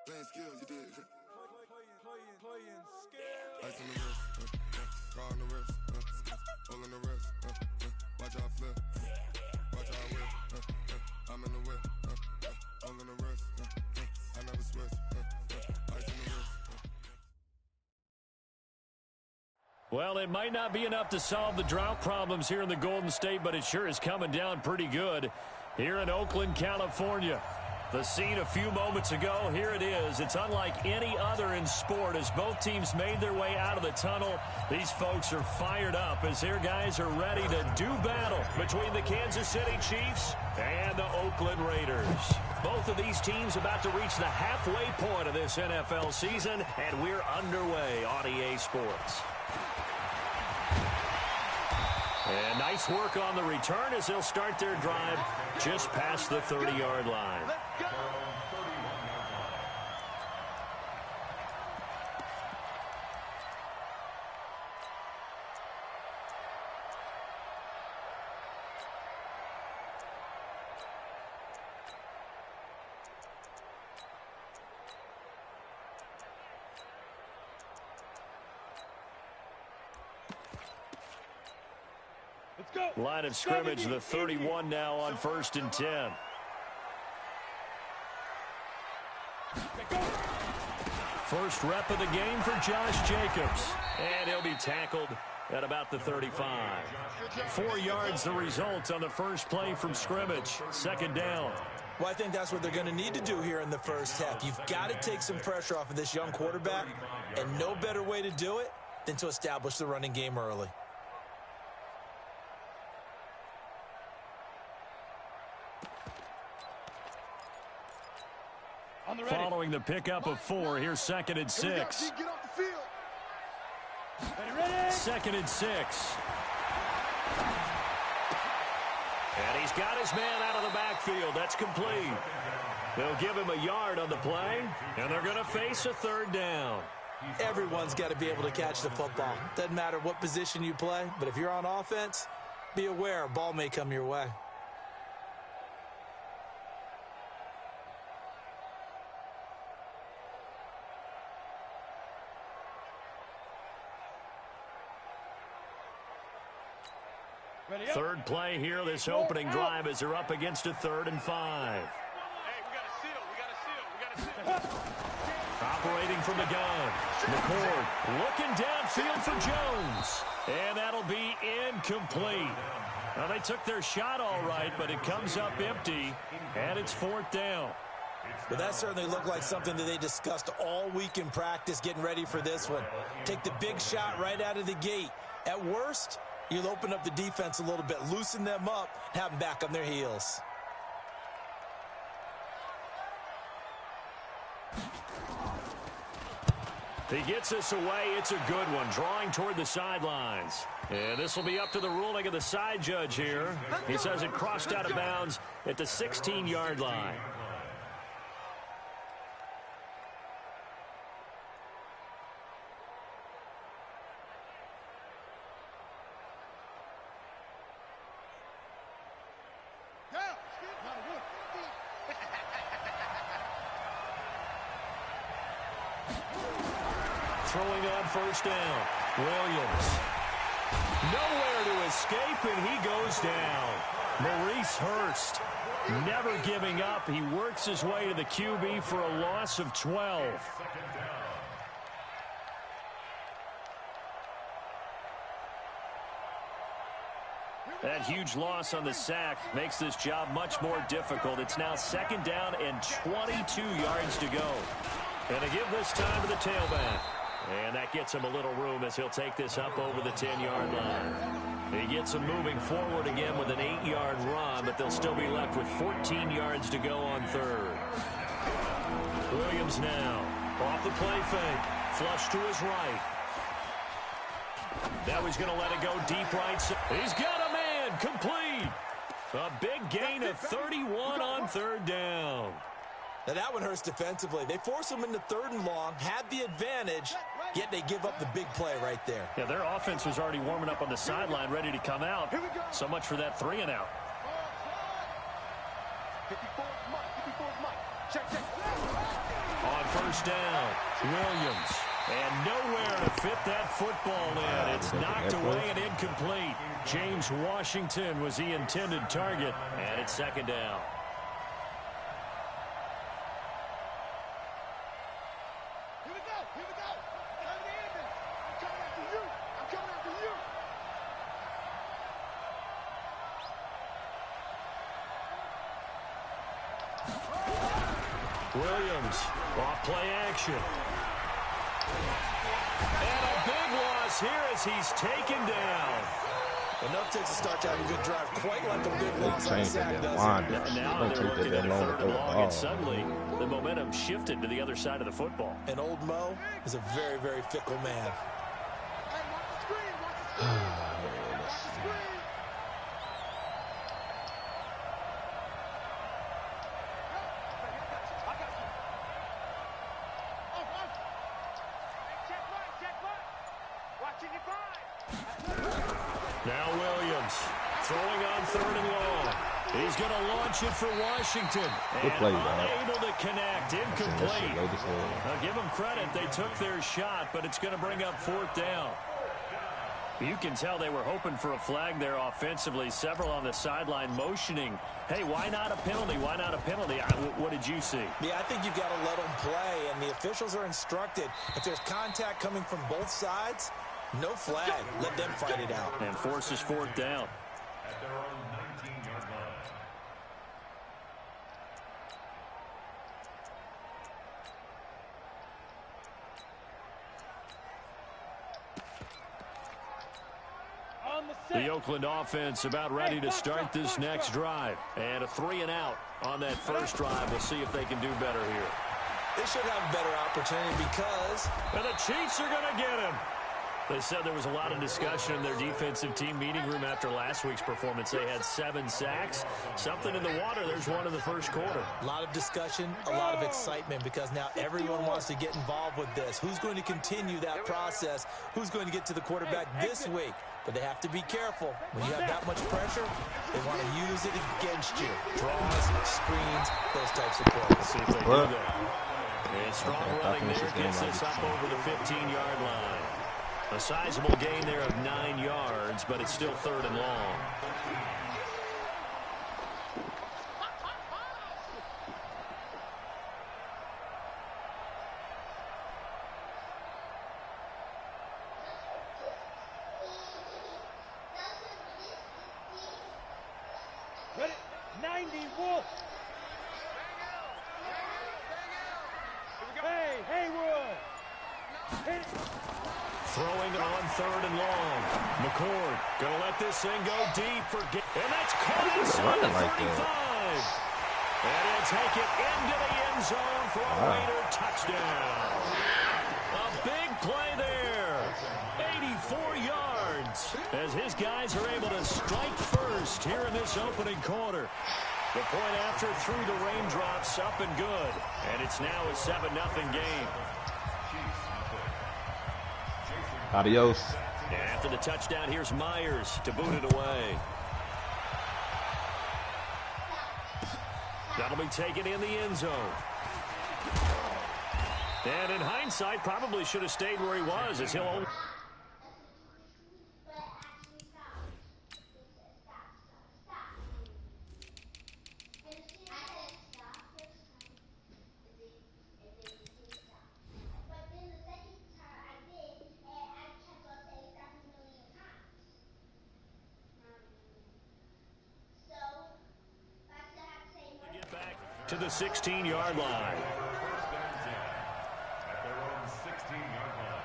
Playing skills, you did. Playing skills. Ice on the wrist, car on the wrist, hole in the wrist, watch out flip, watch out whip, I'm in the whip, hole in the wrist, I never switch, ice on the wrist. Well, it might not be enough to solve the drought problems here in the Golden State, but it sure is coming down pretty good here in Oakland, California. The scene a few moments ago, here it is. It's unlike any other in sport as both teams made their way out of the tunnel. These folks are fired up as their guys are ready to do battle between the Kansas City Chiefs and the Oakland Raiders. Both of these teams about to reach the halfway point of this NFL season, and we're underway on EA Sports. And nice work on the return as they'll start their drive just past the 30-yard line. Let's go. Line of scrimmage, the 31 now on 1st and 10. First rep of the game for Josh Jacobs. And he'll be tackled at about the 35. 4 yards the result on the first play from scrimmage. Second down. Well, I think that's what they're going to need to do here in the first half. You've got to take some pressure off of this young quarterback, and no better way to do it than to establish the running game early. Following the pickup of 4, here's 2nd and 6. 2nd and 6. And he's got his man out of the backfield. That's complete. They'll give him a yard on the play, and they're going to face a 3rd down. Everyone's got to be able to catch the football. Doesn't matter what position you play, but if you're on offense, be aware a ball may come your way. Third play here, this opening drive as they're up against a 3rd and 5. Hey, we got to seal. Operating from the gun. McCord looking downfield for Jones. And that'll be incomplete. Well, they took their shot all right, but it comes up empty, and it's 4th down. But that certainly looked like something that they discussed all week in practice getting ready for this one. Take the big shot right out of the gate. At worst, you'll open up the defense a little bit, loosen them up, have them back on their heels. He gets us away. It's a good one, drawing toward the sidelines. And this will be up to the ruling of the side judge here. He says it crossed out of bounds at the 16-yard line. Throwing on 1st down. Williams. Nowhere to escape, and he goes down. Maurice Hurst never giving up. He works his way to the QB for a loss of 12. That huge loss on the sack makes this job much more difficult. It's now 2nd down and 22 yards to go. And to give this time to the tailback. And that gets him a little room as he'll take this up over the 10-yard line. He gets him moving forward again with an 8-yard run, but they'll still be left with 14 yards to go on 3rd. Williams now off the play fake. Flush to his right. Now he's going to let it go deep right. He's got a man complete. A big gain of 31 on 3rd down. Now that one hurts defensively. They force him into 3rd and long, had the advantage, yet they give up the big play right there. Yeah, their offense was already warming up on the sideline, ready to come out. So much for that 3 and out. On first down. Williams. And nowhere to fit that football in. It's knocked away and incomplete. James Washington was the intended target. And it's second down. Here we go. Here we go. I'm coming after you. I'm coming after you. Williams off play action. And a big loss here as he's taken down. Enough takes to start to have a good drive, quite like a big loss on the sack, does it? Now they're looking at a third and long, and suddenly the momentum shifted to the other side of the football. And old Mo is a very, very fickle man. Hey, watch the screen. Watch the screen. Watch the screen. Now Williams throwing on third and long. He's going to launch it for Washington. Good play, unable to connect. Incomplete. Now give them credit. They took their shot, but it's going to bring up fourth down. You can tell they were hoping for a flag there offensively. Several on the sideline motioning, hey, why not a penalty? Why not a penalty? What did you see? Yeah, I think you've got to let them play, and the officials are instructed. If there's contact coming from both sides, no flag. Let them fight it out. And forces fourth down. At their own 19-yard line. The Oakland offense about ready to start this next drive. And a 3-and-out on that first drive. We'll see if they can do better here. They should have a better opportunity because... And the Chiefs are going to get him. They said there was a lot of discussion in their defensive team meeting room after last week's performance. They had 7 sacks. Something in the water. There's one in the first quarter. A lot of discussion, a lot of excitement because now everyone wants to get involved with this. Who's going to continue that process? Who's going to get to the quarterback this week? But they have to be careful. When you have that much pressure, they want to use it against you. Draws, screens, those types of plays. See if they do that. And strong running there gets this up over the 15-yard line. A sizable gain there of 9 yards, but it's still third and long. Ready? 90 Wolf. Hey, Haywood. Hit it. Throwing on third and long. McCord going to let this thing go deep for and that's caught inside the 35. And he'll take it into the end zone for a Raider touchdown. A big play there. 84 yards as his guys are able to strike first here in this opening quarter. The point after through the raindrops up and good. And it's now a 7-0 game. Adios. And after the touchdown, here's Myers to boot it away. That'll be taken in the end zone. And in hindsight, probably should have stayed where he was as he'll only... to the 16-yard line. First down 10 at their own 16-yard line.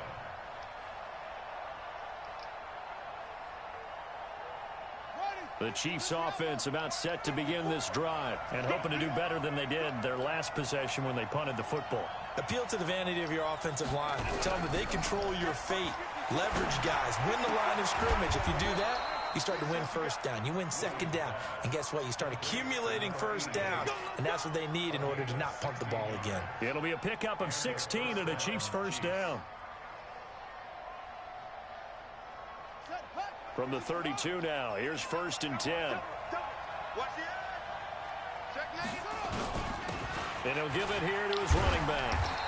The Chiefs offense about set to begin this drive and hoping to do better than they did their last possession when they punted the football. Appeal to the vanity of your offensive line. Tell them that they control your fate. Leverage guys. Win the line of scrimmage. If you do that, you start to win first down. You win second down. And guess what? You start accumulating first down. And that's what they need in order to not punt the ball again. It'll be a pickup of 16 and a Chiefs first down. From the 32 now, here's 1st and 10. And he'll give it here to his running back.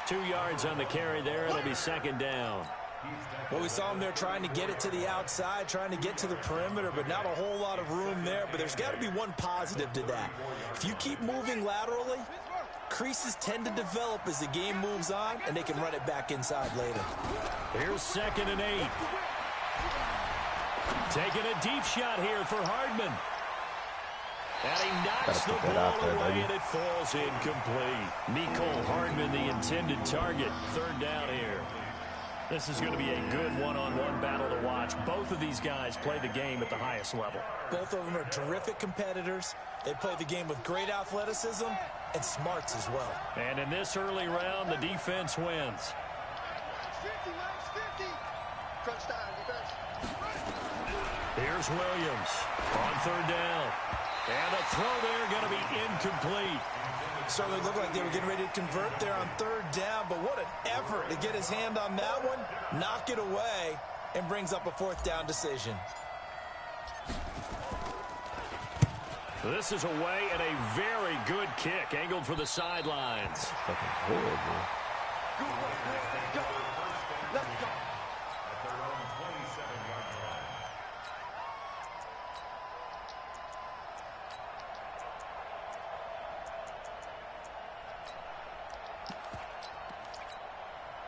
2 yards on the carry there. It'll be second down. Well, we saw him there trying to get it to the outside, trying to get to the perimeter, but not a whole lot of room there. But there's got to be one positive to that. If you keep moving laterally, creases tend to develop as the game moves on, and they can run it back inside later. Here's 2nd and 8. Taking a deep shot here for Hardman. And he knocks the ball away, and it falls incomplete. Mecole Hardman, the intended target. 3rd down here. This is going to be a good one-on-one battle to watch. Both of these guys play the game at the highest level. Both of them are terrific competitors. They play the game with great athleticism and smarts as well. And in this early round, the defense wins. 50. Crunch time, defense. Here's Williams on 3rd down. And the throw there going to be incomplete. Certainly looked like they were getting ready to convert there on 3rd down, but what an effort to get his hand on that one, knock it away, and brings up a 4th down decision. This is away and a very good kick, angled for the sidelines. Fucking horrible. Let's go. At their own 27-yard line.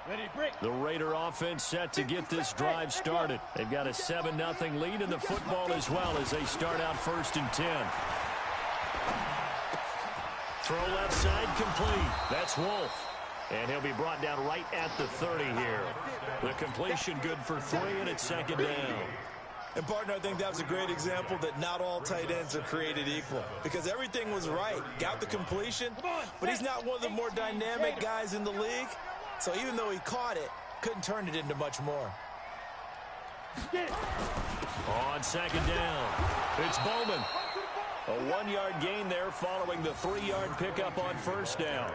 Ready, break. The Raider offense set to get this drive started. They've got a 7-0 lead in the football as well as they start out 1st and 10. Throw left side complete. That's Wolf. And he'll be brought down right at the 30 here. The completion good for 3, and it's 2nd down. And, partner, I think that was a great example that not all tight ends are created equal. Because everything was right. Got the completion, but he's not one of the more dynamic guys in the league. So even though he caught it, couldn't turn it into much more. On 2nd down, it's Bowman. A 1-yard gain there following the 3-yard pickup on 1st down.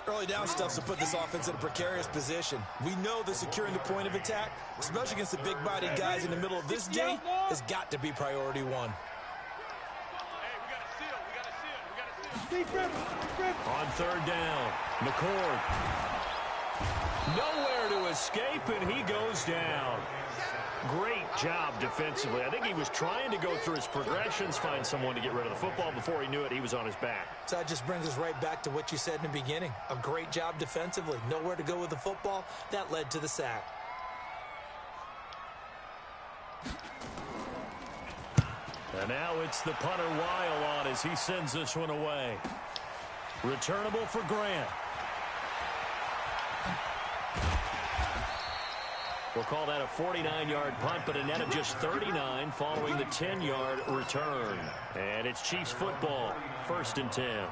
Early down stuff to put this offense in a precarious position. We know that securing the point of attack, especially against the big-bodied guys in the middle of this D, has got to be priority 1. On 3rd down, McCord. Nowhere to escape, and he goes down. Great job defensively. I think he was trying to go through his progressions, find someone to get rid of the football. Before he knew it, he was on his back. So that just brings us right back to what you said in the beginning. A great job defensively. Nowhere to go with the football. That led to the sack. And now it's the punter Weil on as he sends this one away. Returnable for Grant. We'll call that a 49-yard punt, but a net of just 39 following the 10-yard return. And it's Chiefs football, 1st and 10.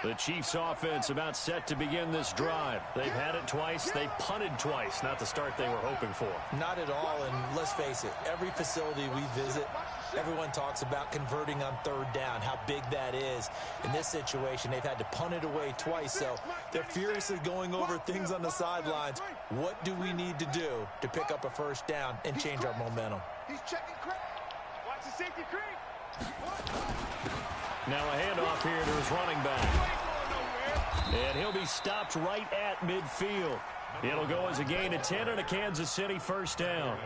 The Chiefs offense about set to begin this drive. They've had it twice. They've punted twice. Not the start they were hoping for. Not at all, and let's face it, every facility we visit, everyone talks about converting on 3rd down, how big that is. In this situation, they've had to punt it away twice, so they're furiously going over things on the sidelines. What do we need to do to pick up a 1st down and change our momentum? He's checking Craig. Watch the safety, Craig. Now a handoff here to his running back. And he'll be stopped right at midfield. It'll go as a gain of 10 and a Kansas City 1st down.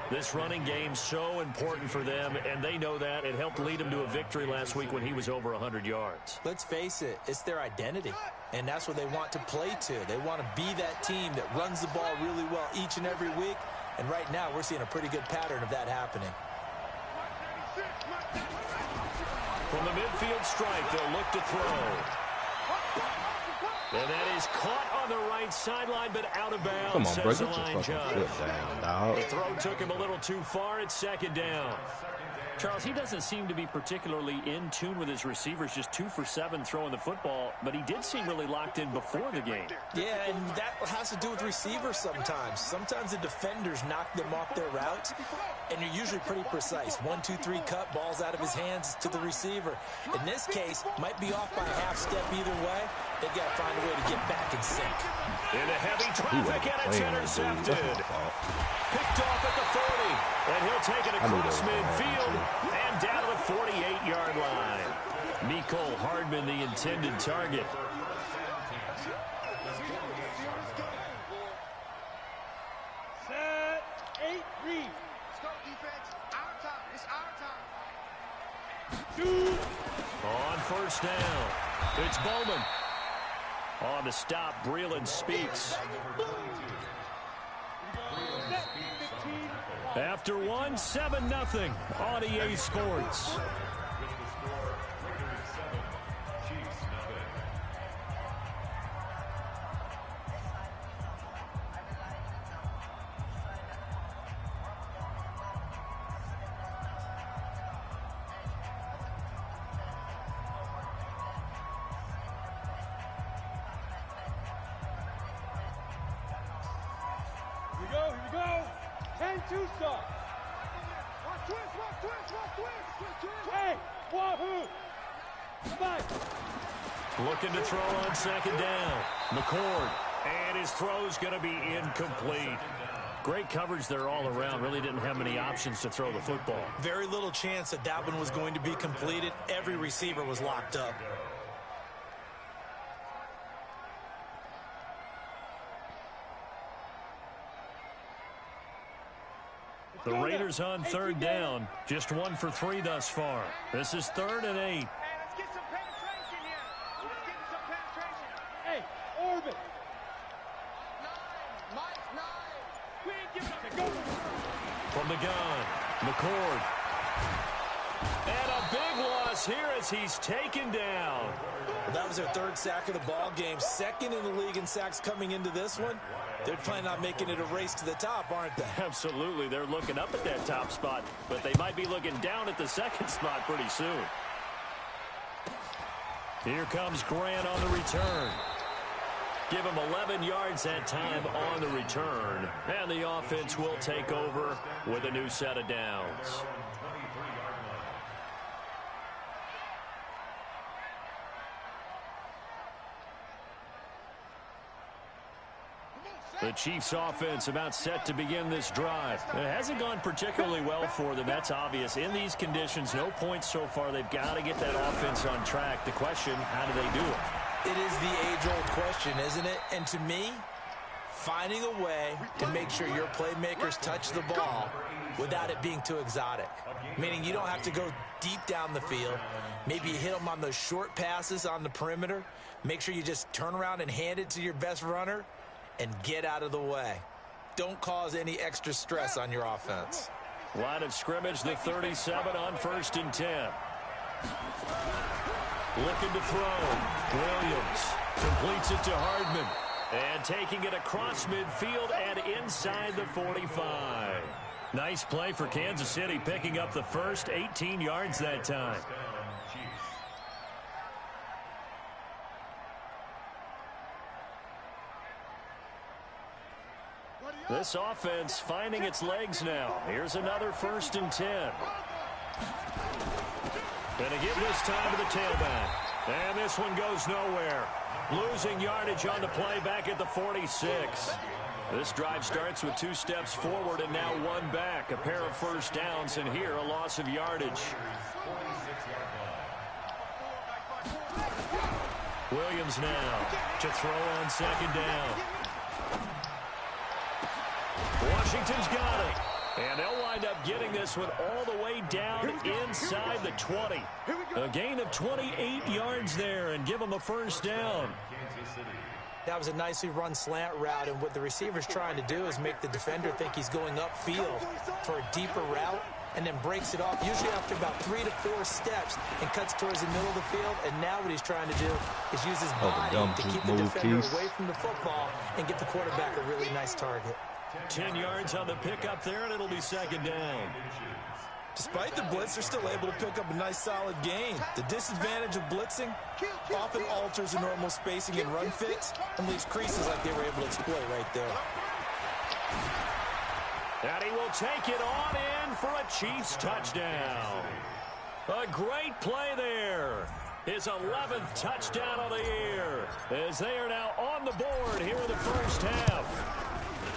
This running game's so important for them, and they know that. It helped lead them to a victory last week when he was over 100 yards. Let's face it, it's their identity, and that's what they want to play to. They want to be that team that runs the ball really well each and every week, and right now we're seeing a pretty good pattern of that happening. From the midfield strike, they'll look to throw. And that is caught on the right sideline, but out of bounds. Come on, bro, says the get your line fucking judge. foot down, dog. The throw took him a little too far. It's 2nd down. Charles, he doesn't seem to be particularly in tune with his receivers, just 2 for 7 throwing the football, but he did seem really locked in before the game. Yeah, and that has to do with receivers sometimes. Sometimes the defenders knock them off their routes, and they're usually pretty precise. 1, 2, 3 cut, balls out of his hands to the receiver. In this case, might be off by a half step either way, They've got to find a way to get back in sync. Into heavy traffic, and it's intercepted. Picked off at the 40, and he'll take it across midfield and down to the 48-yard line. Mecole Hardman, the intended target. Set, 8, read. Let's go, defense. Our time. It's our time. Shoot. On first down, it's Bowman. On the stop, Breeland speaks. After one, 7-0 on EA Sports. Here we go. 10-2 start. Watch twist. Hey, wahoo. Come on. Looking to throw on second down. McCord, and his throw's going to be incomplete. Great coverage there all around. Really didn't have many options to throw the football. Very little chance that that one was going to be completed. Every receiver was locked up. The Raiders on third down. Just 1 for 3 thus far. This is 3rd and 8. Hey, let's get some penetration here. Let's get some penetration. Hey, orbit. 9. Mike, 9. We ain't giving up. Go. From the gun, McCord. And a big loss here as he's taken down. Well, that was their 3rd sack of the ball game. 2nd in the league in sacks coming into this one. They're planning on making it a race to the top, aren't they? Absolutely. They're looking up at that top spot, but they might be looking down at the 2nd spot pretty soon. Here comes Grant on the return. Give him 11 yards that time on the return. And the offense will take over with a new set of downs. The Chiefs offense about set to begin this drive. It hasn't gone particularly well for them. That's obvious. In these conditions, no points so far. They've got to get that offense on track. The question, how do they do it? It is the age-old question, isn't it? And to me, finding a way to make sure your playmakers touch the ball without it being too exotic. Meaning you don't have to go deep down the field. Maybe you hit them on those short passes on the perimeter. Make sure you just turn around and hand it to your best runner and get out of the way. Don't cause any extra stress on your offense. Line of scrimmage, the 37 on 1st and 10. Looking to throw. Williams completes it to Hardman. And taking it across midfield and inside the 45. Nice play for Kansas City, picking up the first, 18 yards that time. This offense finding its legs now. Here's another 1st and 10. Gonna give this time to the tailback. And this one goes nowhere. Losing yardage on the play back at the 46. This drive starts with 2 steps forward and now 1 back. A pair of first downs, and here a loss of yardage. Williams now to throw on second down. Washington's got it. And they'll wind up getting this one all the way down inside the 20. A gain of 28 yards there and give them a first down. That was a nicely run slant route, and what the receiver's trying to do is make the defender think he's going upfield for a deeper route and then breaks it off, usually after about 3 to 4 steps, and cuts towards the middle of the field. And now what he's trying to do is use his body to keep the defender away from the football and get the quarterback a really nice target. 10 yards on the pickup there, and it'll be second down. Despite the blitz, they're still able to pick up a nice solid gain. The disadvantage of blitzing often alters the normal spacing and run fits and leaves creases like they were able to exploit right there. And he will take it on in for a Chiefs touchdown. A great play there. his 11th touchdown of the year, as they are now on the board here in the first half.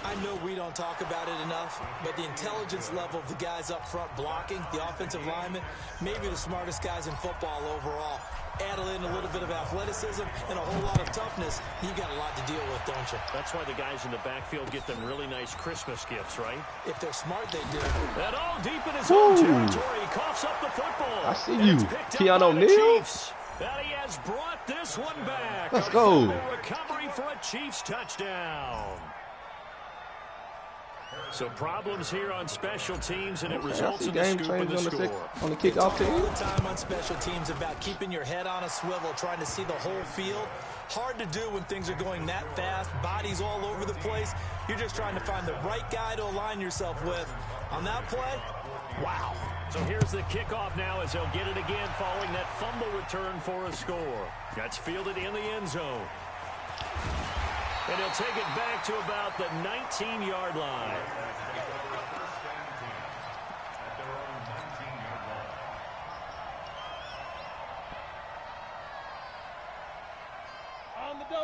I know we don't talk about it enough, but the intelligence level of the guys up front blocking, the offensive linemen, maybe the smartest guys in football overall. Add in a little bit of athleticism and a whole lot of toughness, you got a lot to deal with, don't you? That's why the guys in the backfield get them really nice Christmas gifts, right? If they're smart, they do. And all deep in his own territory, he coughs up the football. I see you, Keanu O'Neal. And he has brought this one back. Let's go. Recovery for a Chiefs touchdown. So problems here on special teams, and it results in the scoop in the score. On the kickoff team. All the time on special teams about keeping your head on a swivel, trying to see the whole field. Hard to do when things are going that fast, bodies all over the place. You're just trying to find the right guy to align yourself with. On that play, wow. So here's the kickoff now as they'll get it again following that fumble return for a score. That's fielded in the end zone. And he'll take it back to about the 19-yard line.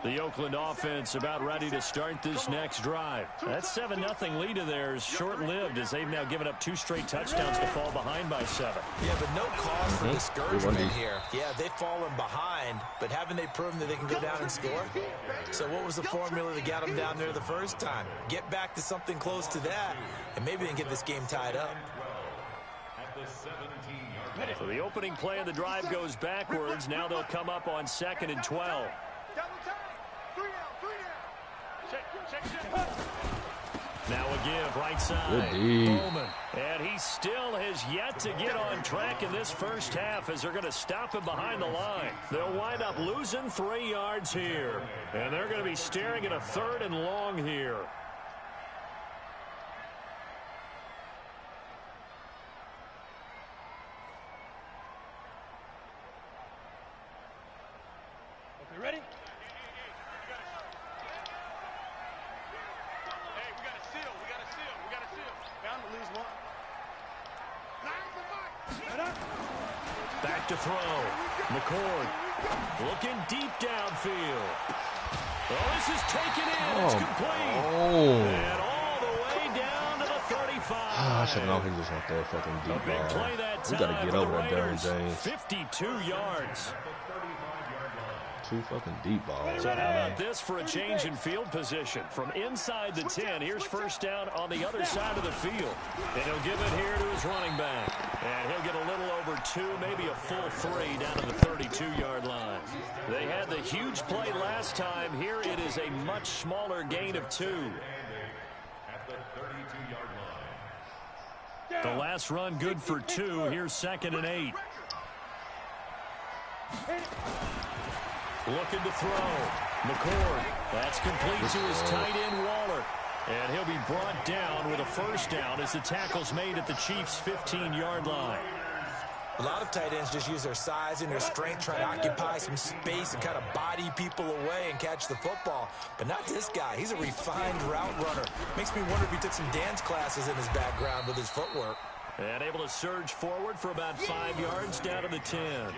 The Oakland offense about ready to start this next drive. That 7-0 lead of theirs short-lived as they've now given up 2 straight touchdowns to fall behind by 7. Yeah, but no cause for discouragement here. Yeah, they've fallen behind, but haven't they proven that they can go down and score? So what was the formula that got them down there the first time? Get back to something close to that, and maybe they can get this game tied up. So the opening play of the drive goes backwards. Now they'll come up on 2nd and 12. Now a give right side. Bowman. And he still has yet to get on track in this first half as they're going to stop him behind the line. They'll wind up losing 3 yards here. And they're going to be staring at a 3rd and long here. Okay, ready? Back to throw. McCord looking deep downfield. Oh, this is taken in. It's complete. And all the way down to the 35. I should know he was out there fucking deep. A big play that time. We got to get over that, Darren James. 52 yards. 2 fucking deep balls. So how about this for a change in field position? From inside the 10, here's first down on the other side of the field. And he'll give it here to his running back. And he'll get a little over 2, maybe a full 3 down to the 32-yard line. They had the huge play last time. Here it is a much smaller gain of 2. The last run good for 2. Here's 2nd and 8. Looking to throw. McCord. That's complete to his tight end, Waller. And he'll be brought down with a first down as the tackle's made at the Chiefs' 15-yard line. A lot of tight ends just use their size and their strength, try to occupy some space and kind of body people away and catch the football. But not this guy. He's a refined route runner. Makes me wonder if he took some dance classes in his background with his footwork. And able to surge forward for about 5 yards down to the 10.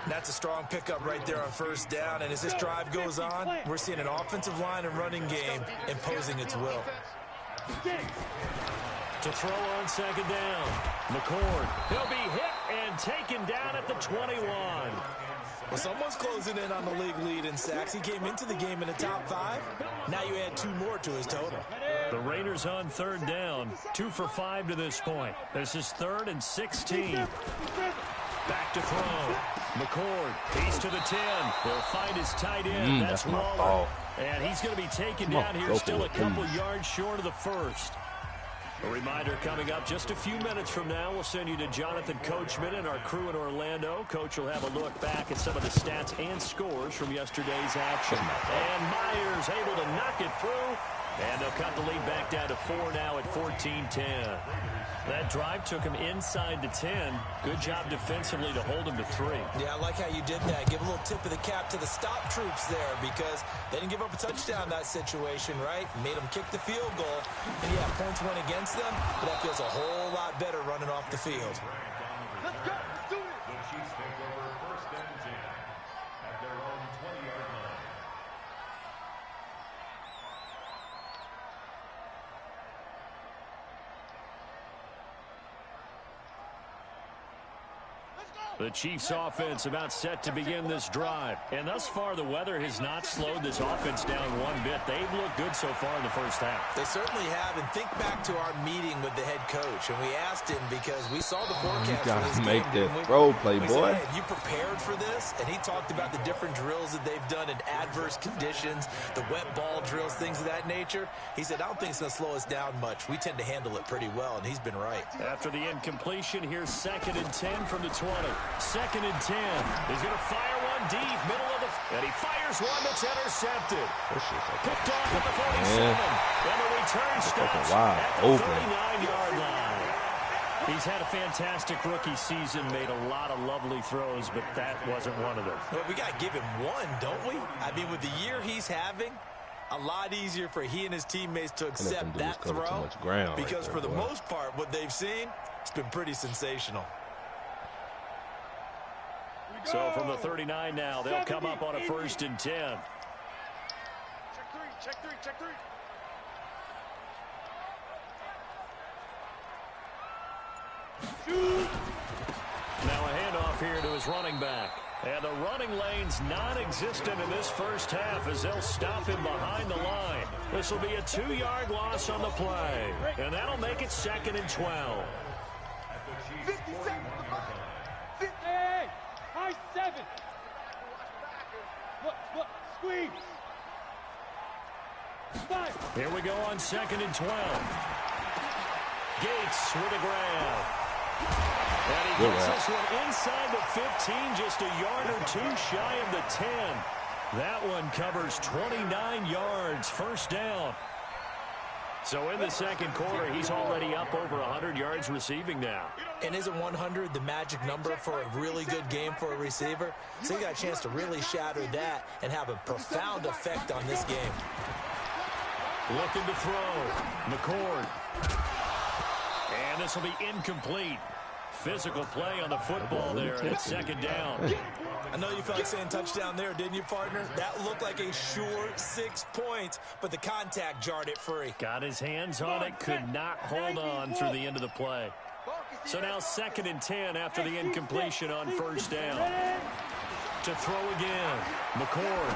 That's a strong pickup right there on first down. And as this drive goes on, we're seeing an offensive line and running game imposing its will. To throw on 2nd down. McCord. He'll be hit and taken down at the 21. Well, someone's closing in on the league lead in sacks. He came into the game in the top 5. Now you add 2 more to his total. The Raiders on 3rd down. 2 for 5 to this point. This is 3rd and 16. Back to throw. McCord. He's to the 10. He'll find his tight end. That's Waller. And he's going to be taken down here still a couple yards short of the first. A reminder coming up just a few minutes from now. We'll send you to Jonathan Coachman and our crew in Orlando. Coach will have a look back at some of the stats and scores from yesterday's action. And Myers able to knock it through. And they'll cut the lead back down to 4 now at 14-10. That drive took him inside the 10. Good job defensively to hold him to 3. Yeah, I like how you did that. Give a little tip of the cap to the stop troops there because they didn't give up a touchdown in that situation, right? Made them kick the field goal. And, yeah, points went against them, but that feels a whole lot better running off the field. Chiefs take over 1st and 10 at their own 20-yard line. The Chiefs offense about set to begin this drive. And thus far, the weather has not slowed this offense down one bit. They've looked good so far in the first half. They certainly have. And think back to our meeting with the head coach. And we asked him because we saw the forecast. You got for to this make game, that throw play, we boy. said, hey, have you prepared for this? And he talked about the different drills that they've done in adverse conditions, the wet ball drills, things of that nature. He said, I don't think it's going to slow us down much. We tend to handle it pretty well, and he's been right. After the incompletion, here's 2nd and 10 from the 20. 2nd and 10. He's going to fire one deep, middle of the... And he fires one that's intercepted. Picked off at the 47. And the return stops at the 39-yard line. He's had a fantastic rookie season, made a lot of lovely throws, but that wasn't one of them. Well, we got to give him one, don't we? I mean, with the year he's having, a lot easier for he and his teammates to accept that throw. Because for the most part, what they've seen, it's been pretty sensational. So from the 39 now, they'll come up on a 1st and 10. Check three, check three, check three. Now a handoff here to his running back. And the running lane's non-existent in this first half as they'll stop him behind the line. This will be a 2-yard loss on the play. And that'll make it 2nd and 12. 57. Hey, high 7. Look, squeeze. 5. Here we go on 2nd and 12. Gates with a grab. And he gets this one inside the 15, just a yard or two shy of the 10. That one covers 29 yards, 1st down. So in the second quarter, he's already up over 100 yards receiving now. And isn't 100 the magic number for a really good game for a receiver? So he got a chance to really shatter that and have a profound effect on this game. Looking to throw. McCord. And this will be incomplete. Physical play on the football there, and it's 2nd down. I know you felt like saying touchdown there, didn't you, partner? That looked like a sure 6 points, but the contact jarred it free. Got his hands on it, could not hold on through the end of the play. So now 2nd and 10 after the incompletion on 1st down. To throw again, McCord.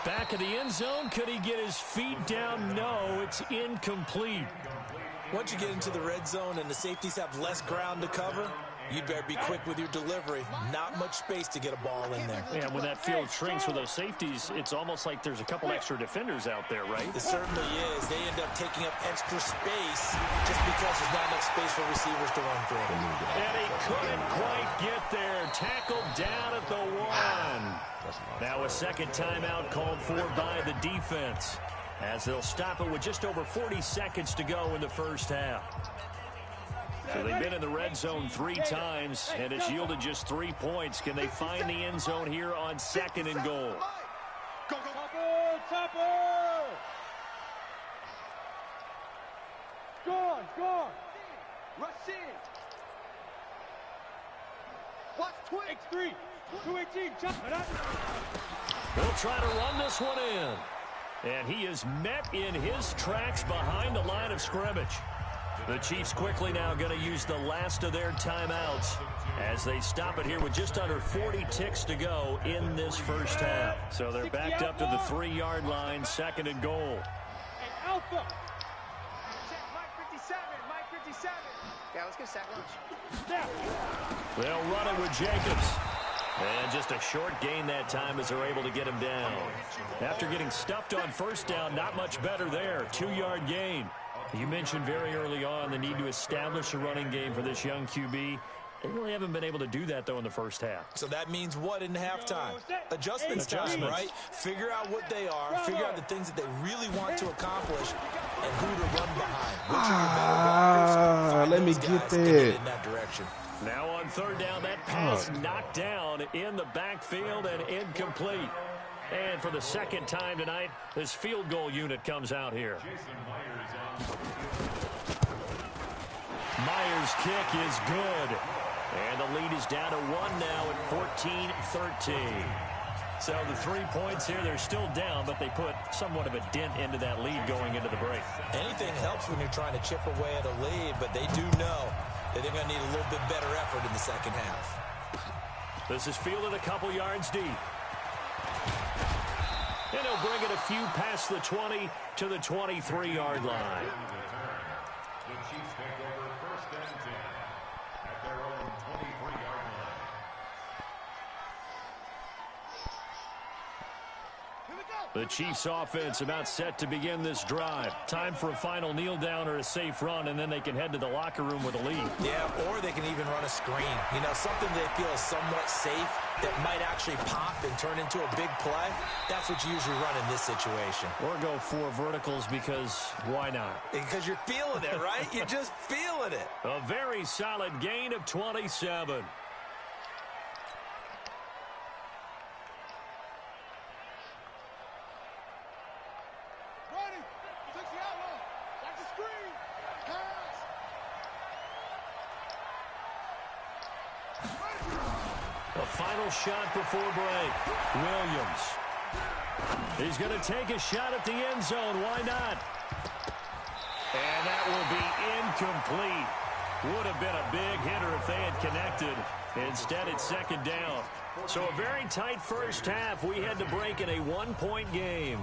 Back of the end zone, could he get his feet down? No, it's incomplete. Once you get into the red zone and the safeties have less ground to cover, you'd better be quick with your delivery. Not much space to get a ball in there. Yeah, when that field shrinks with those safeties, it's almost like there's a couple extra defenders out there, right? It certainly is. They end up taking up extra space just because there's not enough space for receivers to run through. And he couldn't quite get there. Tackled down at the 1. Now a second timeout called for by the defense, as they'll stop it with just over 40 seconds to go in the first half. So they've been in the red zone 3 times, and it's yielded just 3 points. Can they find the end zone here on 2nd and goal? Go, Topper! Topper! Gone! Rush in! Watch twig! X3! 218! They'll try to run this one in. And he is met in his tracks behind the line of scrimmage. The Chiefs quickly now going to use the last of their timeouts as they stop it here with just under 40 ticks to go in this first half. So they're backed up to the 3-yard line, 2nd and goal. And Alpha! Check Mike 57, Mike 57. Yeah, let's get sack lunch. They'll run it with Jacobs. And just a short gain that time as they're able to get him down. After getting stuffed on 1st down, not much better there. 2-yard gain. You mentioned very early on the need to establish a running game for this young QB. They really haven't been able to do that, though, in the first half. So that means what in halftime? Adjustments time, right? Figure out what they are, figure out the things that they really want to accomplish, and who to run behind. Which are your better blockers? Let me get that. In that direction. Now on 3rd down, that pass knocked down in the backfield and incomplete. And for the 2nd time tonight, this field goal unit comes out here. Myers' kick is good. And the lead is down to 1 now at 14-13. So the 3 points here, they're still down, but they put somewhat of a dent into that lead going into the break. Anything helps when you're trying to chip away at a lead, but they do know that they're going to need a little bit better effort in the second half. This is fielded a couple yards deep. And he'll bring it a few past the 20 to the 23-yard line. The Chiefs take over 1st and 10 at their own 23-yard line. The Chiefs offense about set to begin this drive. Time for a final kneel down or a safe run, and then they can head to the locker room with a lead. Yeah, or they can even run a screen. You know, something they feel is somewhat safe that might actually pop and turn into a big play. That's what you usually run in this situation. Or go 4 verticals because why not? Because you're feeling it, right? You're just feeling it. A very solid gain of 27. Final shot before break. Williams. He's going to take a shot at the end zone. Why not? And that will be incomplete. Would have been a big hitter if they had connected. Instead, it's second down. So a very tight first half. We had to break in a 1-point game.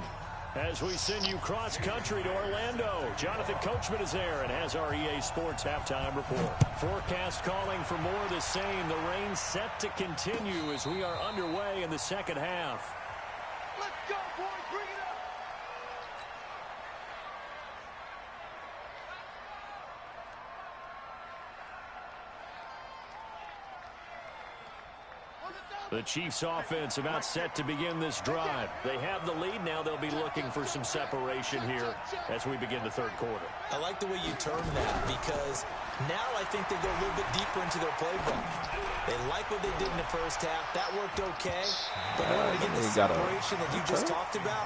As we send you cross-country to Orlando, Jonathan Coachman is there and has our EA Sports halftime report. Forecast calling for more of the same. The rain set to continue as we are underway in the second half. Let's go, boys. Bring it up. The Chiefs offense about set to begin this drive. They have the lead now. They'll be looking for some separation here as we begin the third quarter. I like the way you term that because now I think they go a little bit deeper into their playbook. They like what they did in the first half. That worked okay. But in order to get the separation that you just talked about,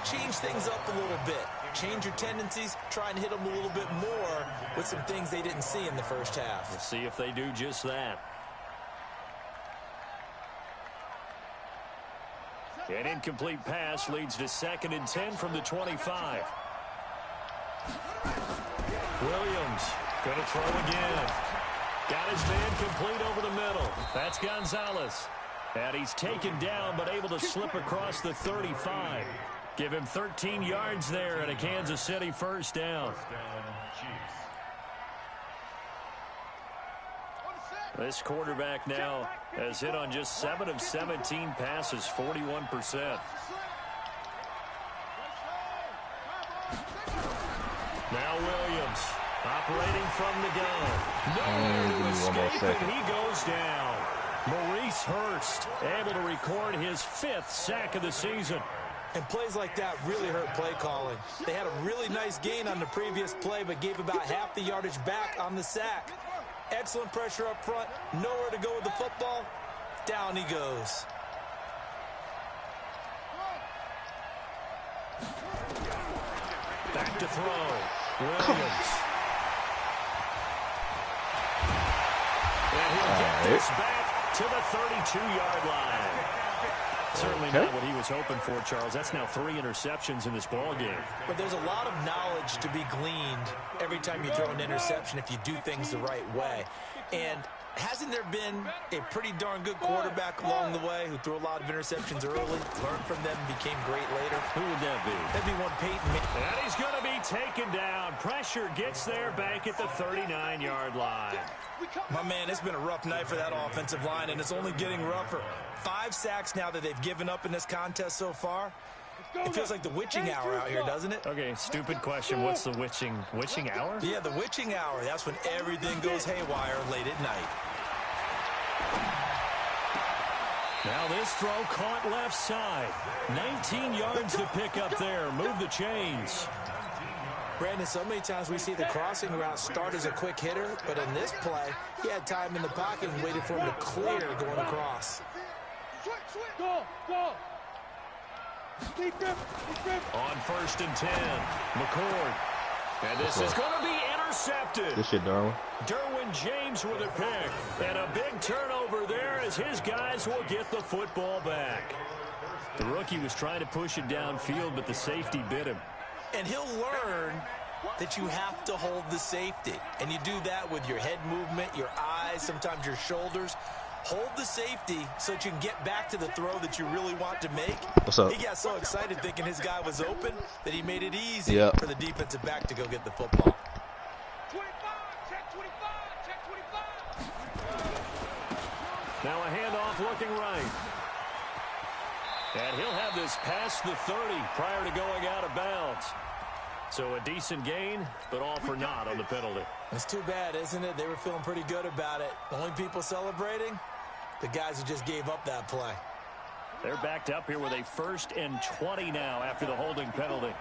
change things up a little bit. Change your tendencies. Try and hit them a little bit more with some things they didn't see in the first half. We'll see if they do just that. An incomplete pass leads to 2nd and 10 from the 25. Williams going to throw again. Got his man complete over the middle. That's Gonzalez. And he's taken down but able to slip across the 35. Give him 13 yards there and a Kansas City first down. This quarterback now has hit on just 7 of 17 passes, 41%. Now Williams operating from the gun. Nowhere to escape, and he goes down. Maurice Hurst able to record his 5th sack of the season. And plays like that really hurt play calling. They had a really nice gain on the previous play, but gave about half the yardage back on the sack. Excellent pressure up front. Nowhere to go with the football. Down he goes. Back to throw. Williams. And he'll get this back to the 32-yard line. Certainly not what he was hoping for, Charles. That's now 3 interceptions in this ball game. But there's a lot of knowledge to be gleaned every time you throw an interception if you do things the right way. And hasn't there been a pretty darn good quarterback along the way who threw a lot of interceptions early, learned from them, and became great later? Who would that be? That'd be one Peyton Manning. And he's going to be taken down. Pressure gets there back at the 39-yard line. My man, it's been a rough night for that offensive line, and it's only getting rougher. 5 sacks now that they've given up in this contest so far. It feels like the witching hour out here, doesn't it? Okay, stupid question. What's the witching hour? Yeah, the witching hour. That's when everything goes haywire late at night. Now this throw caught left side. 19 yards to pick up there. Move the chains. Brandon, so many times we see the crossing route start as a quick hitter, but in this play, he had time in the pocket and waited for him to clear going across. Go. On 1st and 10, McCord. And this is going to be intercepted. Good shit, Darwin. Derwin James with a pick. And a big turnover there as his guys will get the football back. The rookie was trying to push it downfield, but the safety bit him. And he'll learn that you have to hold the safety. And you do that with your head movement, your eyes, sometimes your shoulders. Hold the safety so that you can get back to the throw that you really want to make. What's up? He got so excited thinking his guy was open that he made it easy for the defensive back to go get the football. 25, check 25, check 25. Now a handoff looking right. And he'll have this past the 30 prior to going out of bounds. So a decent gain, but all for naught on the penalty. It's too bad, isn't it? They were feeling pretty good about it. The only people celebrating, the guys who just gave up that play. They're backed up here with a 1st and 20 now after the holding penalty.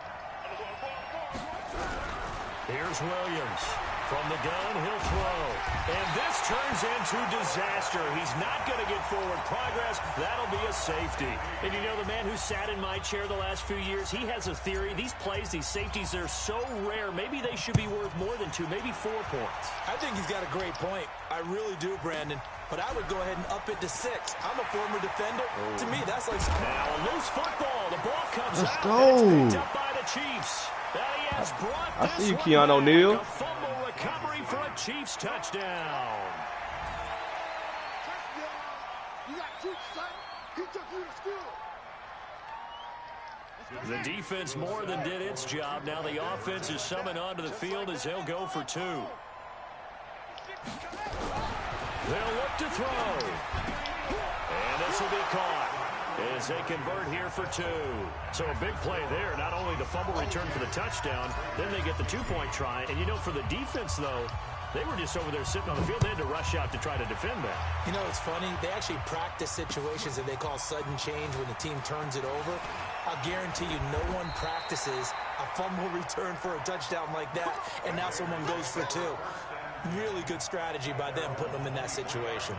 Here's Williams. From the gun, he'll throw. And this turns into disaster. He's not going to get forward progress. That'll be a safety. And you know, the man who sat in my chair the last few years, he has a theory. These plays, these safeties, they're so rare. Maybe they should be worth more than 2, maybe 4 points. I think he's got a great point. I really do, Brandon. But I would go ahead and up it to 6. I'm a former defender. To me, that's like... Now a loose football. The ball comes Let's out. go. It's picked up by the Chiefs. That he has brought I this see you, one Keon back. O'Neal. A fumble recovery for a Chiefs touchdown. You got troops, son. He took you to school. The defense more than did its job. Now the offense is summoned onto the field as they'll go for 2. They'll look to throw. And this will be caught as they convert here for 2. So a big play there. Not only the fumble return for the touchdown, then they get the 2-point try. And, you know, for the defense, though, they were just over there sitting on the field. They had to rush out to try to defend that. You know, it's funny. They actually practice situations that they call sudden change when the team turns it over. I'll guarantee you no one practices a fumble return for a touchdown like that, and now someone goes for 2. Really good strategy by them putting them in that situation.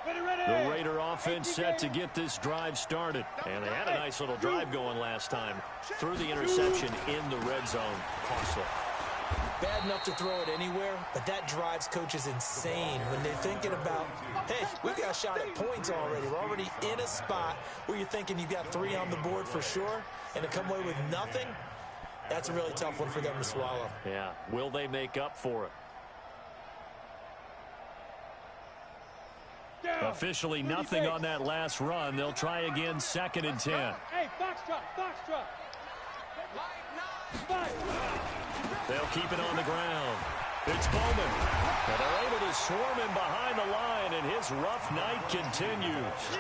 The Raider offense set to get this drive started. And they had a nice little drive going last time. Threw the interception in the red zone. Costly. Bad enough to throw it anywhere, but that drives coaches insane when they're thinking about, hey, we've got a shot at points already. We're already in a spot where you're thinking you've got 3 on the board for sure, and to come away with nothing, that's a really tough one for them to swallow. Yeah. Will they make up for it? Officially nothing on that last run. They'll try again, 2nd and 10. Hey, box truck, box truck. They'll keep it on the ground. It's Bowman. And they're able to swarm him behind the line, and his rough night continues.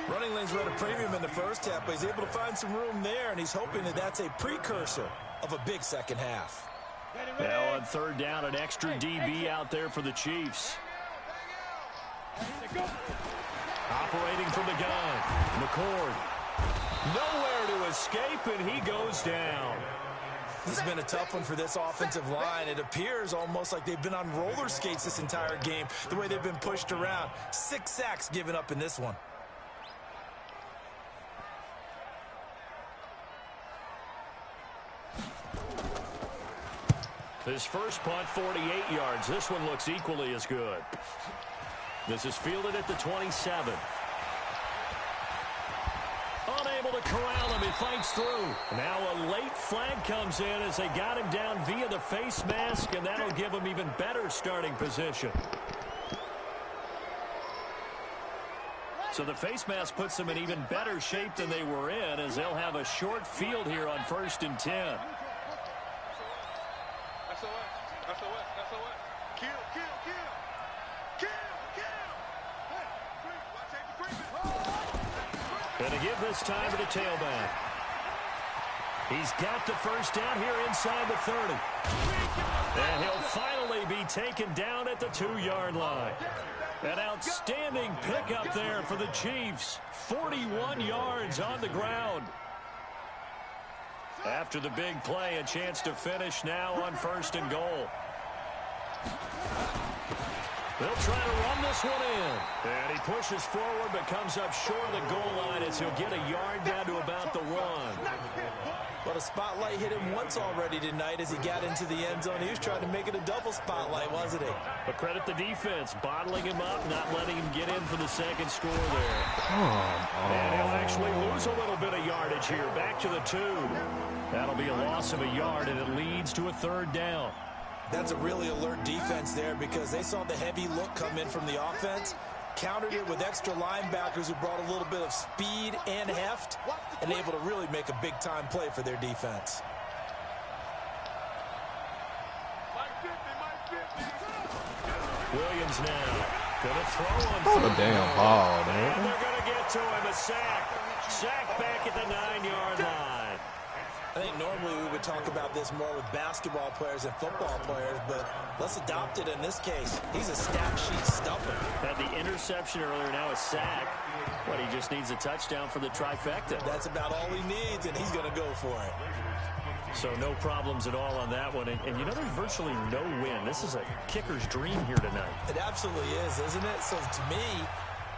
Running lanes were at a premium in the first half, but he's able to find some room there, and he's hoping that that's a precursor of a big second half. Now on 3rd down, an extra DB out there for the Chiefs. Operating from the gun. McCord. Nowhere to escape, and he goes down. This has been a tough one for this offensive line. It appears almost like they've been on roller skates this entire game, the way they've been pushed around. 6 sacks given up in this one. His first punt, 48 yards. This one looks equally as good. This is fielded at the 27. Unable to corral him. He fights through. Now a late flag comes in as they got him down via the face mask, and that'll give him even better starting position. So the face mask puts them in even better shape than they were in, as they'll have a short field here on 1st and 10. Going to give this time to the tailback. He's got the first down here inside the 30. And he'll finally be taken down at the 2-yard line. An outstanding pickup there for the Chiefs. 41 yards on the ground. After the big play, a chance to finish now on 1st and goal. They'll try to run this one in. And he pushes forward but comes up short of the goal line as he'll get a yard down to about the 1. Well, the spotlight hit him once already tonight as he got into the end zone. He was trying to make it a double spotlight, wasn't he? But credit the defense, bottling him up, not letting him get in for the second score there. And he'll actually lose a little bit of yardage here. Back to the 2. That'll be a loss of a yard, and it leads to a 3rd down. That's a really alert defense there because they saw the heavy look come in from the offense, countered it with extra linebackers who brought a little bit of speed and heft, and able to really make a big-time play for their defense. Williams now going to throw on What a damn ball, man. And they're going to get to him. A sack. Sack back at the 9-yard line. I think normally we would talk about this more with basketball players and football players, but let's adopt it in this case. He's a stat sheet stuffer. Had the interception earlier, now a sack. But he just needs a touchdown for the trifecta. That's about all he needs, and he's going to go for it. So no problems at all on that one. And you know, there's virtually no win. This is a kicker's dream here tonight. It absolutely is, isn't it? So to me,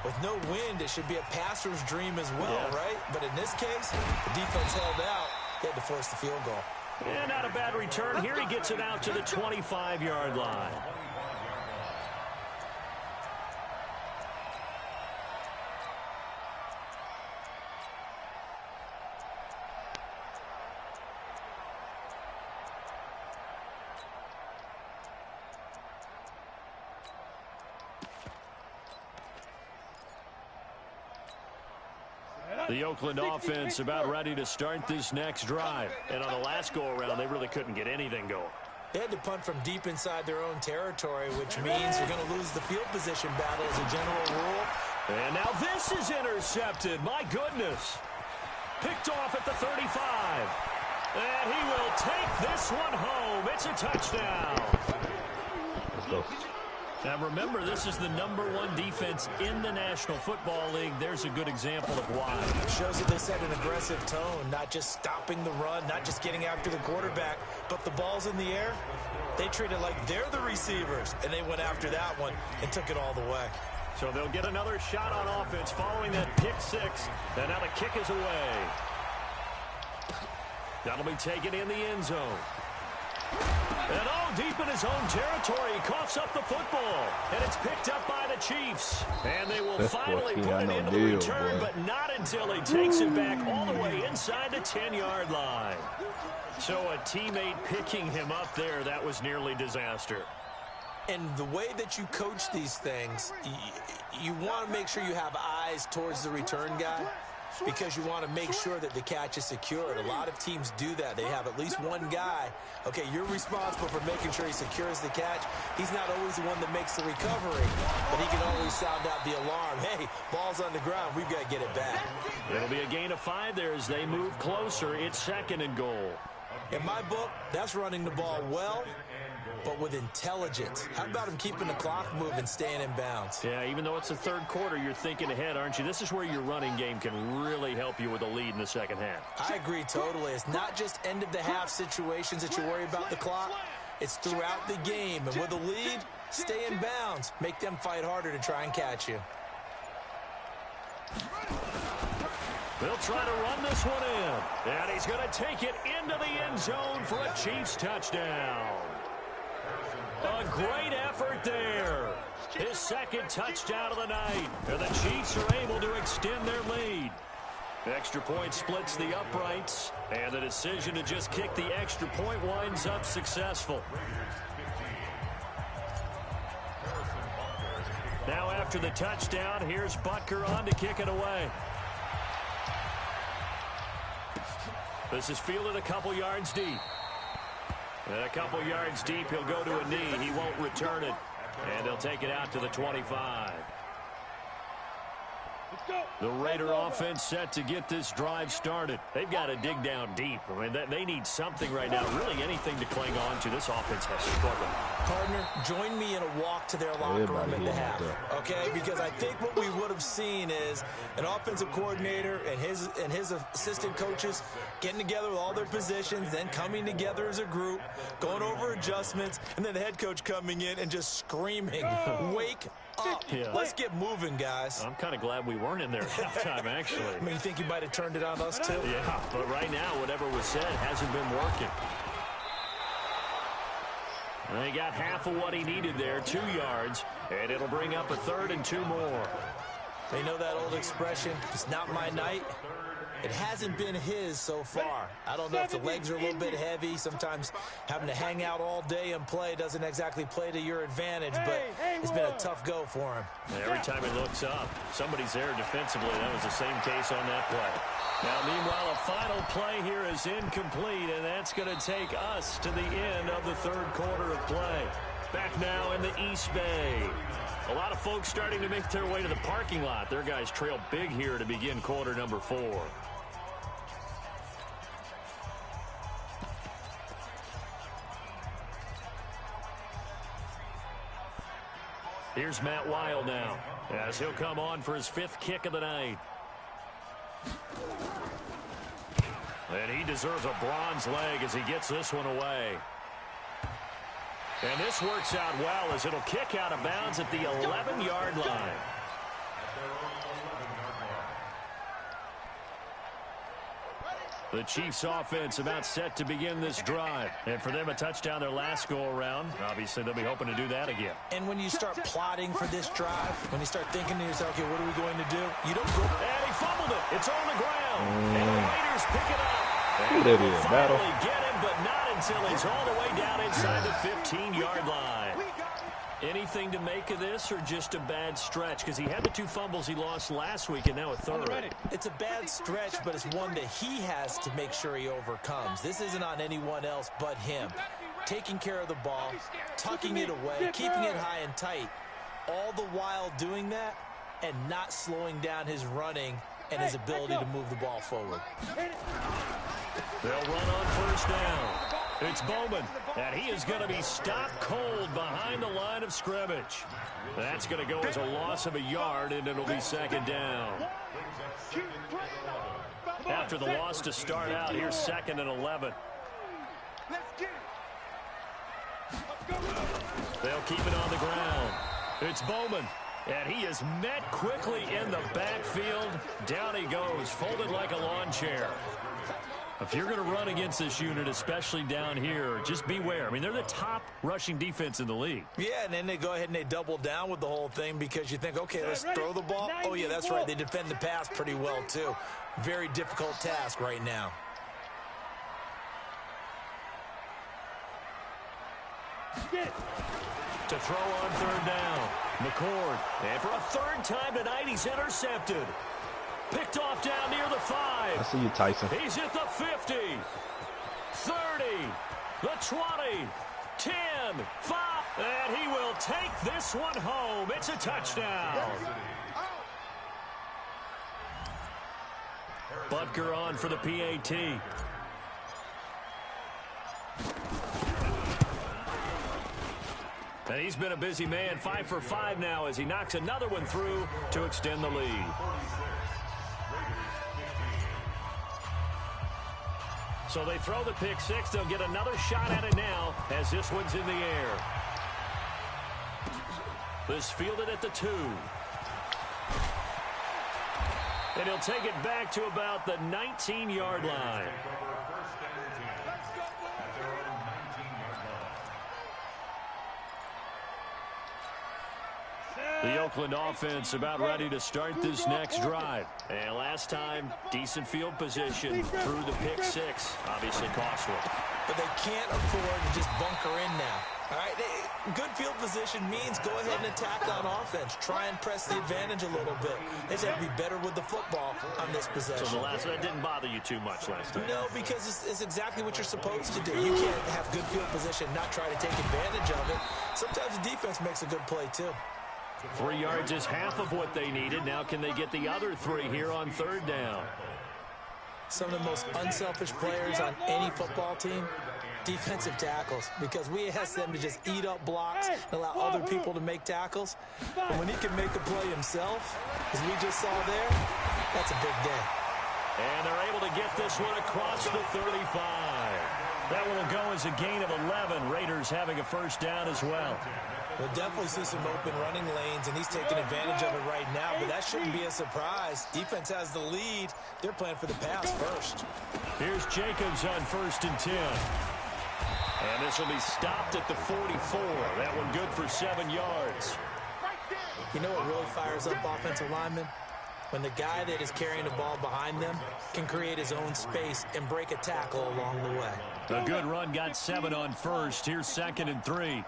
with no wind, it should be a passer's dream as well, right? But in this case, the defense held out. He had to force the field goal. And not a bad return. Here he gets it out to the 25-yard line. The Oakland offense about ready to start this next drive. And on the last go-around, they really couldn't get anything going. They had to punt from deep inside their own territory, which means you're going to lose the field position battle as a general rule. And now this is intercepted. My goodness. Picked off at the 35. And he will take this one home. It's a touchdown. Let's go. Now remember, this is the #1 defense in the National Football League. There's a good example of why. It shows that they set an aggressive tone, not just stopping the run, not just getting after the quarterback, but the ball's in the air. They treat it like they're the receivers, and they went after that one and took it all the way. So they'll get another shot on offense following that pick 6. And now the kick is away. That'll be taken in the end zone. And all deep in his own territory, he coughs up the football. And it's picked up by the Chiefs. And they will finally put it into the return, but not until he takes it back all the way inside the 10-yard line. So a teammate picking him up there, that was nearly disaster. And the way that you coach these things, you want to make sure you have eyes towards the return guy, because you want to make sure that the catch is secured. A lot of teams do that. They have at least one guy. Okay, you're responsible for making sure he secures the catch. He's not always the one that makes the recovery, but he can always sound out the alarm. Hey, ball's on the ground. We've got to get it back. It'll be a gain of 5 there as they move closer. It's 2nd and goal. In my book, that's running the ball well, but with intelligence. How about him keeping the clock moving, staying in bounds? Yeah, even though it's the 3rd quarter, you're thinking ahead, aren't you? This is where your running game can really help you with a lead in the second half. I agree totally. It's not just end-of-the-half situations that you worry about the clock. It's throughout the game. And with a lead, stay in bounds. Make them fight harder to try and catch you. They'll try to run this one in. And he's going to take it into the end zone for a Chiefs touchdown. A great effort there. His 2nd touchdown of the night. And the Chiefs are able to extend their lead. Extra point splits the uprights. And the decision to just kick the extra point winds up successful. Now after the touchdown, here's Butker on to kick it away. This is fielded a couple yards deep. And a couple yards deep, he'll go to a knee. He won't return it. And they'll take it out to the 25. The Raider offense set to get this drive started. They've got to dig down deep. I mean, they need something right now, really anything to cling on to. This offense has struggled. Partner, join me in a walk to their locker room at the half, okay? Because I think what we would have seen is an offensive coordinator and his assistant coaches getting together with all their positions, then coming together as a group, going over adjustments, and then the head coach coming in and just screaming, wake up. Yeah. Let's get moving, guys. I'm kind of glad we weren't in there at halftime, actually. I mean, you think you might have turned it on us, too? Yeah, but right now, whatever was said hasn't been working. And they got half of what he needed there, 2 yards, and it'll bring up a 3rd and 2 more. They know that old expression, it's not my night. It hasn't been his so far. I don't know if the legs are a little bit heavy. Sometimes having to hang out all day and play doesn't exactly play to your advantage, but it's been a tough go for him. Every time he looks up, somebody's there defensively. That was the same case on that play. Now, meanwhile, a final play here is incomplete, and that's going to take us to the end of the 3rd quarter of play. Back now in the East Bay. A lot of folks starting to make their way to the parking lot. Their guys trail big here to begin quarter number 4. Here's Matt Weil now, as he'll come on for his 5th kick of the night. And he deserves a bronze leg as he gets this one away. And this works out well as it'll kick out of bounds at the 11-yard line. The Chiefs offense about set to begin this drive. And for them, a touchdown their last go-around. Obviously, they'll be hoping to do that again. And when you start plotting for this drive, when you start thinking to yourself, okay, what are we going to do? You don't go. And he fumbled it. It's on the ground. And the Raiders pick it up. Who did he battle? Finally get him, but not until he's all the way down inside the 15-yard line. Anything to make of this or just a bad stretch? Because he had the 2 fumbles he lost last week and now a 3rd. It's a bad stretch, but it's one that he has to make sure he overcomes. This isn't on anyone else but him. Taking care of the ball, tucking it away, keeping it high and tight, all the while doing that and not slowing down his running and his ability to move the ball forward. They'll run on 1st down. It's Bowman, and he is going to be stopped cold behind the line of scrimmage. That's going to go as a loss of a yard, and it'll be 2nd down. After the loss to start out, here's 2nd and 11. They'll keep it on the ground. It's Bowman, and he is met quickly in the backfield. Down he goes, folded like a lawn chair. If you're going to run against this unit, especially down here, just beware. I mean, they're the top rushing defense in the league. Yeah, and then they go ahead and they double down with the whole thing because you think, okay, let's throw the ball. Oh, yeah, that's right. They defend the pass pretty well, too. Very difficult task right now. To throw on 3rd down. McCord. And for a 3rd time tonight, he's intercepted. Picked off down near the 5. I see you, Tyson. He's at the 50, 30, the 20, 10, 5, and he will take this one home. It's a touchdown. Butker on for the PAT. And he's been a busy man, 5 for 5 now as he knocks another one through to extend the lead. So they throw the pick 6. They'll get another shot at it now as this one's in the air. This fielded at the 2. And he'll take it back to about the 19-yard line. The Oakland offense about ready to start this next drive. And last time, decent field position through the pick 6. Obviously costly. But they can't afford to just bunker in now. All right, good field position means go ahead and attack on offense. Try and press the advantage a little bit. They just have to be better with the football on this possession. So the last one didn't bother you too much last time? No, because it's exactly what you're supposed to do. You can't have good field position, not try to take advantage of it. Sometimes the defense makes a good play, too. 3 yards is half of what they needed. Now can they get the other 3 here on 3rd down? Some of the most unselfish players on any football team, defensive tackles, because we ask them to just eat up blocks and allow other people to make tackles. And when he can make a play himself, as we just saw there, that's a big day. And they're able to get this one across the 35. That one will go as a gain of 11. Raiders having a 1st down as well. We'll definitely see some open running lanes, and he's taking advantage of it right now, but that shouldn't be a surprise. Defense has the lead. They're playing for the pass first. Here's Jacobs on 1st and 10. And this will be stopped at the 44. That one good for 7 yards. You know what really fires up offensive linemen? When the guy that is carrying the ball behind them can create his own space and break a tackle along the way. A good run, got 7 on 1st. Here's 2nd and 3.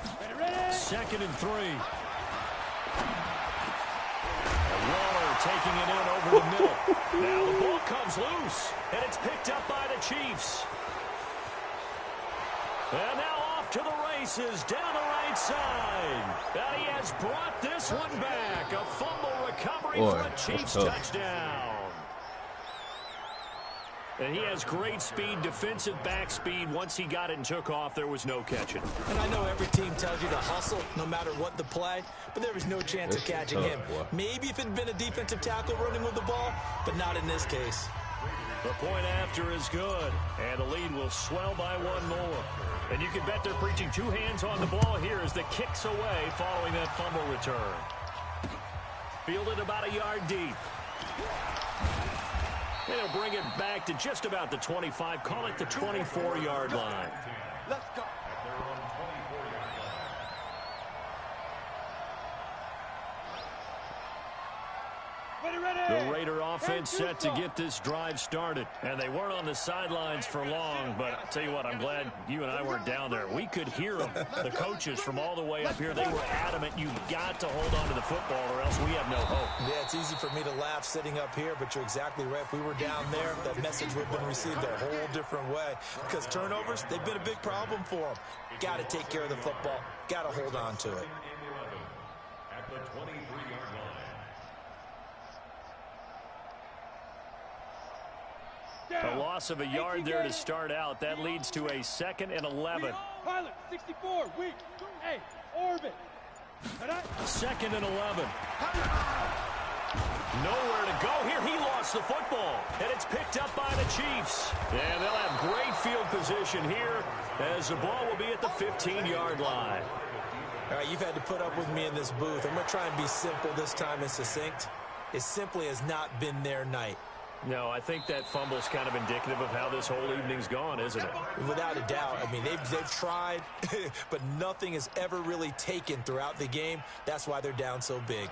2nd and 3. And Waller taking it in over the middle. Now the ball comes loose, and it's picked up by the Chiefs. And now off to the races, down the right side. And he has brought this one back. A fumble recovery for a Chiefs touchdown. And he has great speed, defensive back speed. Once he got it and took off, there was no catching. And I know every team tells you to hustle no matter what the play, but there was no chance of catching him. Maybe if it had been a defensive tackle running with the ball, but not in this case. The point after is good, and the lead will swell by 1 more. And you can bet they're preaching 2 hands on the ball here as the kick's away following that fumble return. Fielded about a yard deep. And he'll bring it back to just about the 25. Call it the 24-yard line. Let's go. The Raider offense set to get this drive started. And they weren't on the sidelines for long, but I'll tell you what, I'm glad you and I weren't down there. We could hear them, the coaches from all the way up here. They were adamant, you've got to hold on to the football or else we have no hope. Yeah, it's easy for me to laugh sitting up here, but you're exactly right. If we were down there, that message would have been received a whole different way. Because turnovers, they've been a big problem for them. Got to take care of the football. Got to hold on to it. At the 23-yard line. A loss of a yard there to start out. That leads to a 2nd and 11. Pilot, 64, weak. Hey, orbit. 2nd and 11. Nowhere to go here. He lost the football, and it's picked up by the Chiefs. And they'll have great field position here as the ball will be at the 15-yard line. All right, you've had to put up with me in this booth. I'm going to try and be simple this time and succinct. It simply has not been their night. No, I think that fumble's kind of indicative of how this whole evening's gone, isn't it? Without a doubt. I mean, they've tried, but nothing has ever really taken throughout the game. That's why they're down so big.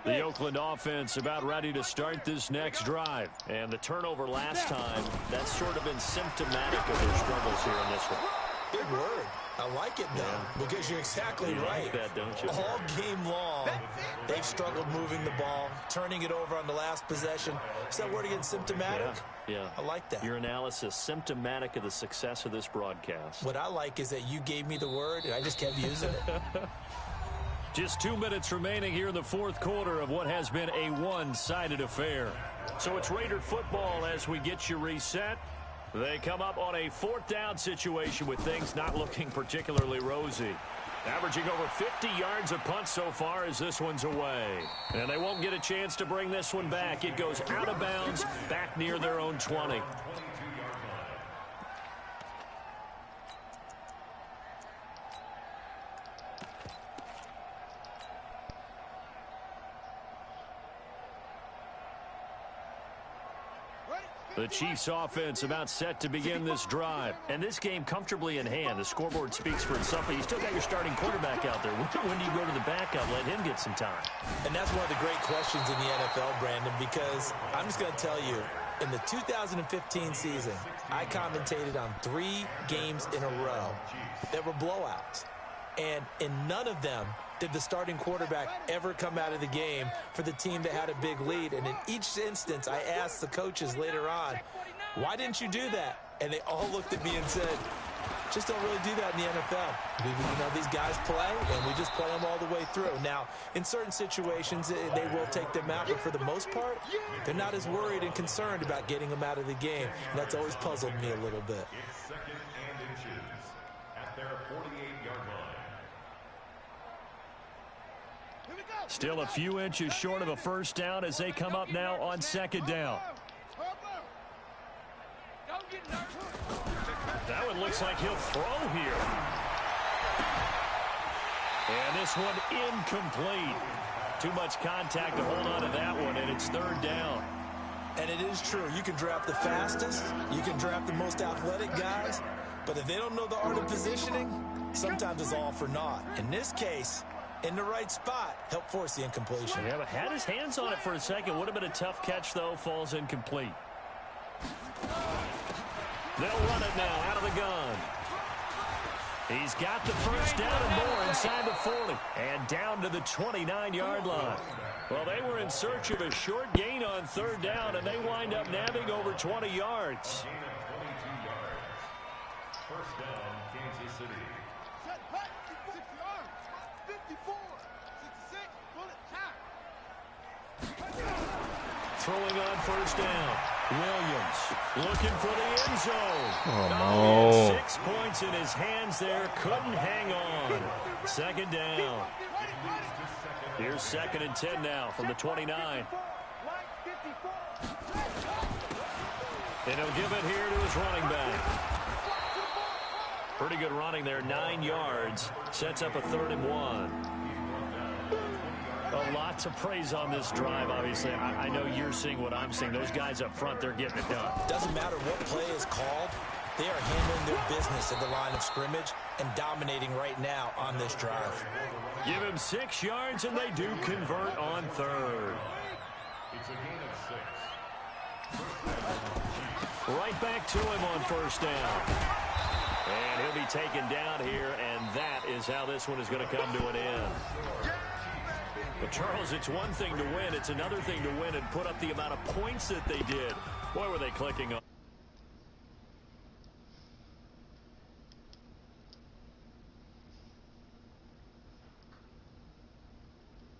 The Oakland offense about ready to start this next drive. And the turnover last time, that's sort of been symptomatic of their struggles here in this one. Big word. I like it, though, because you're exactly right. Like that, don't you? All game long, they've struggled moving the ball, turning it over on the last possession. Is that word again, symptomatic? Yeah. I like that. Your analysis, symptomatic of the success of this broadcast. What I like is that you gave me the word, and I just kept using it. Just 2 minutes remaining here in the 4th quarter of what has been a one-sided affair. So it's Raider football as we get you reset. They come up on a 4th down situation with things not looking particularly rosy. Averaging over 50 yards a punt so far as this one's away. And they won't get a chance to bring this one back. It goes out of bounds back near their own 20. The Chiefs offense about set to begin this drive. And this game comfortably in hand. The scoreboard speaks for itself, but you still got your starting quarterback out there. When do you go to the backup? Let him get some time. And that's one of the great questions in the NFL, Brandon, because I'm just going to tell you, in the 2015 season, I commentated on 3 games in a row that were blowouts. And in none of them did the starting quarterback ever come out of the game for the team that had a big lead. And in each instance, I asked the coaches later on, why didn't you do that? And they all looked at me and said, Just don't really do that in the NFL. These guys play, and we just play them all the way through. Now, in certain situations, they will take them out, but for the most part, they're not as worried and concerned about getting them out of the game. And that's always puzzled me a little bit. It's second and inches at their 48-yard line. Still a few inches short of a first down as they come up now on second down. That one looks like he'll throw here. And this one incomplete. Too much contact to hold on to that one, and it's third down. And it is true. You can draft the fastest. You can draft the most athletic guys. But if they don't know the art of positioning, sometimes it's all for naught. In this case, in the right spot, help force the incompletion. Yeah, but had his hands on it for a second. Would have been a tough catch, though. Falls incomplete. They'll run it now out of the gun. He's got the first down and more inside the 40. And down to the 29-yard line. Well, they were in search of a short gain on third down, and they wind up nabbing over 20 yards. Gain of 22 yards. First down, Kansas City. Throwing on first down. Williams looking for the end zone. Oh, He no. had 6 points in his hands there. Couldn't hang on. Second down. Here's second and 10 now from the 29. And he'll give it here to his running back. Pretty good running there, 9 yards. Sets up a 3rd and 1. A lot to praise on this drive, obviously. I know you're seeing what I'm seeing. Those guys up front, they're getting it done. Doesn't matter what play is called. They are handling their business at the line of scrimmage and dominating right now on this drive. Give him 6 yards, and they do convert on third. It's a gain of 6. Right back to him on first down. And he'll be taken down here, and that is how this one is going to come to an end. But, Charles, it's one thing to win. It's another thing to win and put up the amount of points that they did. Boy, were they clicking on.